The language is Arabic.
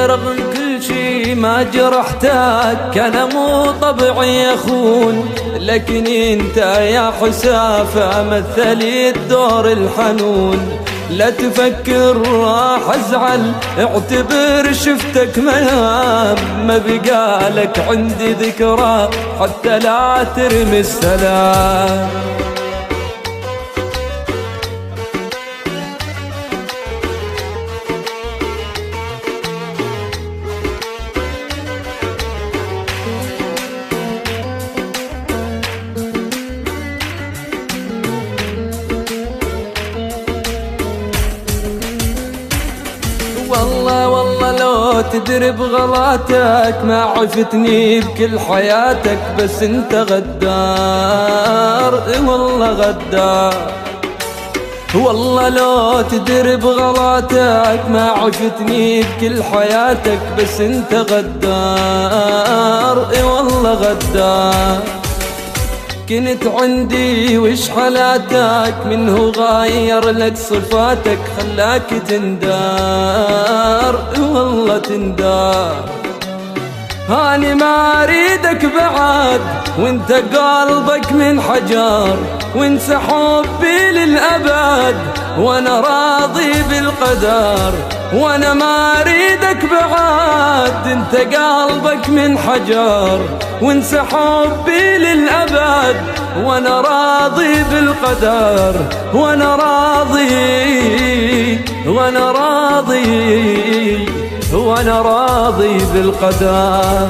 رغم كل شي ما جرحتك أنا مو طبعي أخون، لكن انت يا حسافة مثلي الدور الحنون. لا تفكر راح ازعل، اعتبر شفتك منام، ما بقالك عندي ذكرى حتى لا ترمي السلام. والله والله لو تدري بغلاتك ما عفتني بكل حياتك، بس انت غدار، والله غدار. والله لو تدري بغلاتك ما عفتني بكل حياتك، بس انت غدار، والله غدار. كنت عندي وش حالاتك، منه غاير لك صفاتك خلاك تندار، والله تندار. هاني ما اريدك بعد وانت قلبك من حجر، وانسى حبي للأبد وانا راضي بالقدر. وانا ما اريدك بعد انت قلبك من حجر، وانسى حبي للأبد وانا راضي بالقدر. وانا راضي وانا راضي وانا راضي بالقدر.